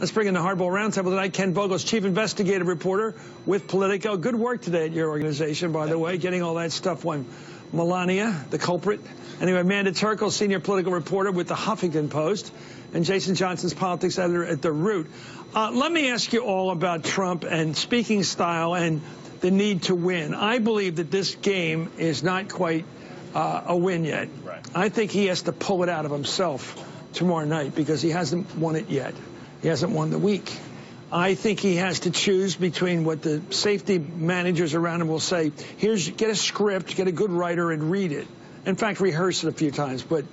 Let's bring in the Hardball Roundtable tonight. Ken Vogel's chief investigative reporter with Politico. Good work today at your organization, by the way, getting all that stuff on Melania, the culprit. Anyway, Amanda Terkel, senior political reporter with the Huffington Post, and Jason Johnson's politics editor at The Root. Let me ask you all about Trump and speaking style and the need to win. I believe that this game is not quite a win yet. Right. I think he has to pull it out of himself tomorrow night because he hasn't won it yet. He hasn't won the week. I think he has to choose between what the safety managers around him will say. Get a script, get a good writer, and read it. In fact, rehearse it a few times, but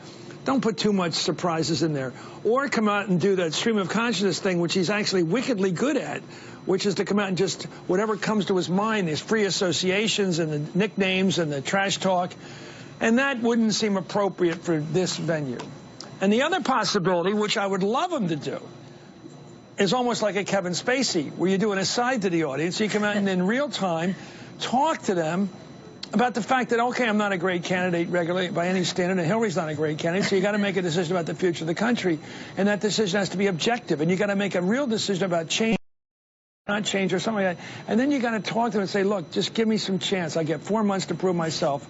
don't put too much surprises in there. Or come out and do that stream of consciousness thing, which he's actually wickedly good at, which is to come out and just whatever comes to his mind, these free associations and the nicknames and the trash talk. And that wouldn't seem appropriate for this venue. And the other possibility, which I would love him to do, is almost like a Kevin Spacey, where you do an aside to the audience. You come out and in real time talk to them about the fact that, okay, I'm not a great candidate regularly by any standard, and Hillary's not a great candidate, so you got to make a decision about the future of the country, and that decision has to be objective, and you got to make a real decision about change, not change, or something like that. And then you got to talk to them and say, look, just give me some chance. I get 4 months to prove myself.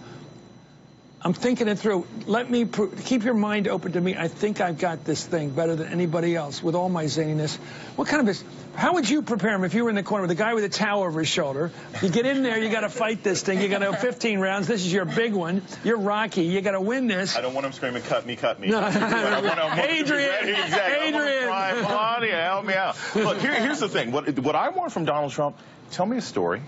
I'm thinking it through. Let me keep your mind open to me. I think I've got this thing better than anybody else with all my zaniness. What kind of how would you prepare him if you were in the corner with a guy with a towel over his shoulder? You get in there, you got to fight this thing. You got to go 15 rounds. This is your big one. You're Rocky. You got to win this. I don't want him screaming, cut me, cut me. No. Adrian. Melania, help me out. Look, here's the thing. What I want from Donald Trump, tell me a story.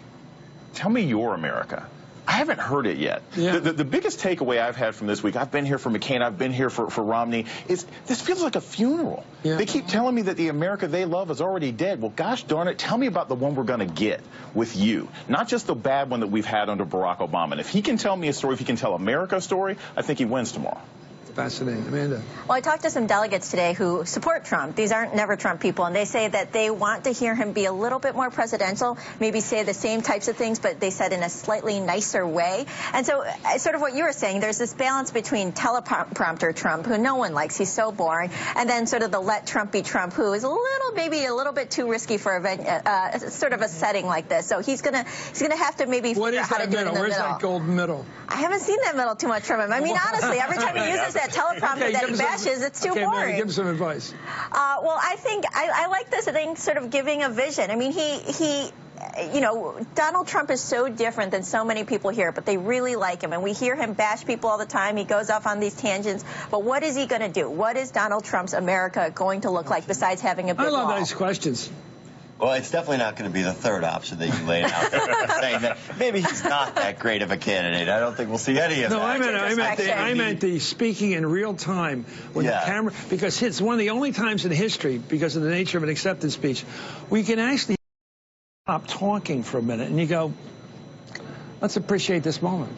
Tell me your America. I haven't heard it yet. Yeah. The biggest takeaway I've had from this week, I've been here for McCain, I've been here for Romney, is this feels like a funeral. Yeah. They keep telling me that the America they love is already dead. Well, gosh darn it, tell me about the one we're going to get with you. Not just the bad one that we've had under Barack Obama. And if he can tell me a story, if he can tell America a story, I think he wins tomorrow. Fascinating. Amanda. Well, I talked to some delegates today who support Trump. These aren't never Trump people, and they say that they want to hear him be a little bit more presidential, maybe say the same types of things, but they said in a slightly nicer way. And so sort of what you were saying, there's this balance between teleprompter Trump, who no one likes, he's so boring, and then sort of the let Trump be Trump, who is maybe a little bit too risky for sort of a setting like this. So he's gonna have to maybe figure out how to do it in the Where's middle. That gold middle? I haven't seen that middle too much from him. I mean, honestly, every time he uses that teleprompter that he bashes, it's too boring. Amanda, give him some advice. Well, I think I like this thing, sort of giving a vision. I mean, you know, Donald Trump is so different than so many people here, but they really like him. And we hear him bash people all the time. He goes off on these tangents. But what is he going to do? What is Donald Trump's America going to look like besides having a big wall? I love those questions. Well, it's definitely not going to be the third option that you laid out there, saying that maybe he's not that great of a candidate. I don't think we'll see any of that. No, I meant the speaking in real time with the camera, because it's one of the only times in history, because of the nature of an acceptance speech, we can actually stop talking for a minute and you go, let's appreciate this moment.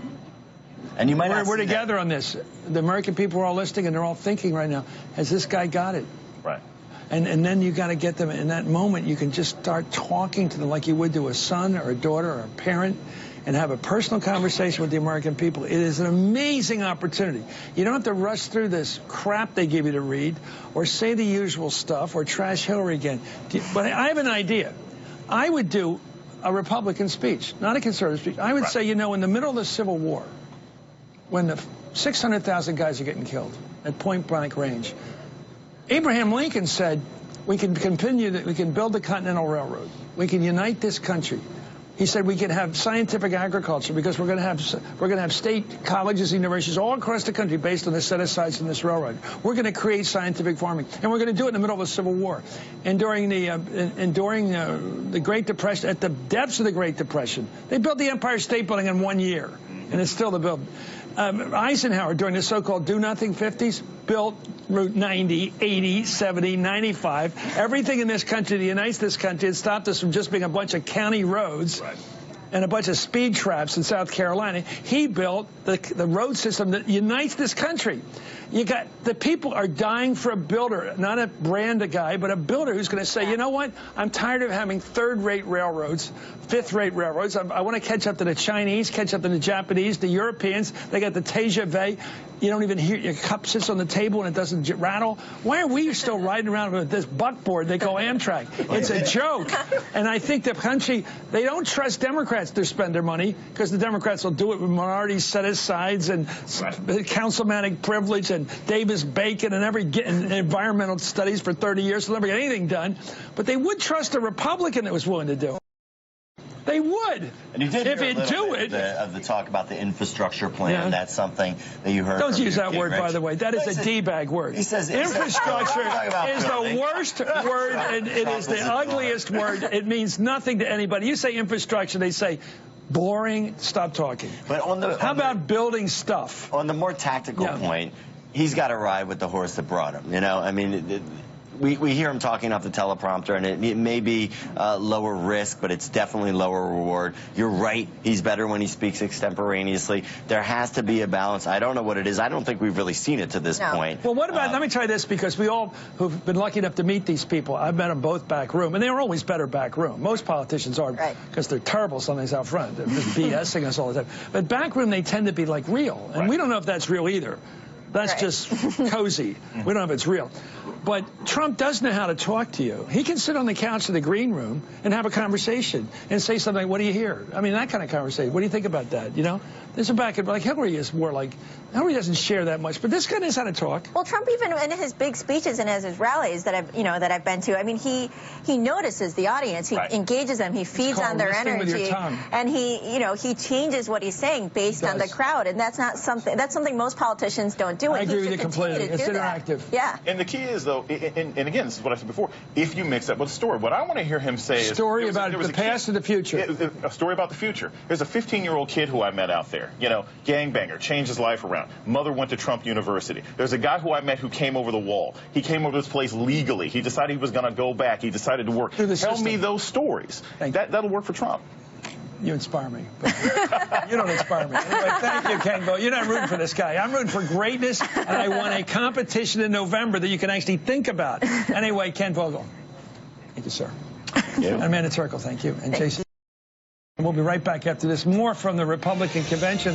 And you might we're together on this. The American people are all listening and they're all thinking right now, has this guy got it? Right. And then you got to get them in that moment. You can just start talking to them like you would to a son or a daughter or a parent and have a personal conversation with the American people. It is an amazing opportunity. You don't have to rush through this crap they give you to read or say the usual stuff or trash Hillary again. But I have an idea. I would do a Republican speech, not a conservative speech. I would say, you know, in the middle of the Civil War, when the 600,000 guys are getting killed at point-blank range, Abraham Lincoln said, we can build the Continental Railroad. We can unite this country. He said we can have scientific agriculture because we're going to have state colleges, universities all across the country based on the set-asides in this railroad. We're going to create scientific farming, and we're going to do it in the middle of a civil war. And during the Great Depression, at the depths of the Great Depression, they built the Empire State Building in 1 year, and it's still the build. Eisenhower, during the so-called do-nothing 50s, built Route 90, 80, 70, 95. Everything in this country that unites this country. It stopped us from just being a bunch of county roads and a bunch of speed traps in South Carolina. He built the road system that unites this country. the people are dying for a builder, not a brand guy, but a builder who's going to say, you know what? I'm tired of having third-rate railroads, fifth-rate railroads. I want to catch up to the Chinese, catch up to the Japanese, the Europeans. They got the TGV. You don't even hear your cup sits on the table and it doesn't rattle. Why are we still riding around with this buckboard they call Amtrak? It's a joke. And I think the country, they don't trust Democrats to spend their money because the Democrats will do it with minority set-asides and councilmanic privilege and Davis-Bacon and environmental studies for 30 years. They'll never get anything done. But they would trust a Republican that was willing to do it. They would. And you did if hear it do it. Of the talk about the infrastructure plan. Yeah. That's something that you heard. Don't use that word, Rich. by the way. That is a D-bag word. He says infrastructure is the worst word, and it is the ugliest word. It means nothing to anybody. You say infrastructure, they say boring. Stop talking. But how about building stuff? On the more tactical point, he's got to ride with the horse that brought him. You know, I mean. We hear him talking off the teleprompter, and it may be lower risk, but it's definitely lower reward. You're right. He's better when he speaks extemporaneously. There has to be a balance. I don't know what it is. I don't think we've really seen it to this point. Well, what about, let me try this, because we all who've been lucky enough to meet these people, I've met them both back room, and they were always better back room. Most politicians are, because they're terrible sometimes out front. They're just BSing us all the time. But back room, they tend to be like real, and we don't know if that's real either. That's just cozy. We don't know if it's real. But Trump does know how to talk to you. He can sit on the couch in the green room and have a conversation and say something like, what do you hear? I mean, that kind of conversation. What do you think about that? You know? There's a back and like Hillary is more like, Hillary doesn't share that much, but this guy knows how to talk. Well, Trump, even in his big speeches and as his rallies that I've been to, I mean, he notices the audience, he engages them, he feeds on their energy, and he changes what he's saying based on the crowd, and that's something most politicians don't do. I agree with you completely. It's interactive. Yeah. And the key is, though, and again, this is what I said before, if you mix up with a story, what I want to hear him say is... Story about the past and the future. A story about the future. There's a 15-year-old kid who I met out there, you know, gangbanger, changed his life around. Mother went to Trump University. There's a guy who I met who came over the wall. He came over to this place legally. He decided he was going to go back. He decided to work. Tell me those stories. That'll work for Trump. You inspire me. But you don't inspire me. Anyway, thank you, Ken Vogel. You're not rooting for this guy. I'm rooting for greatness, and I want a competition in November that you can actually think about. Anyway, Ken Vogel. Thank you, sir. And Amanda Terkel, thank you. And Jason. We'll be right back after this. More from the Republican convention.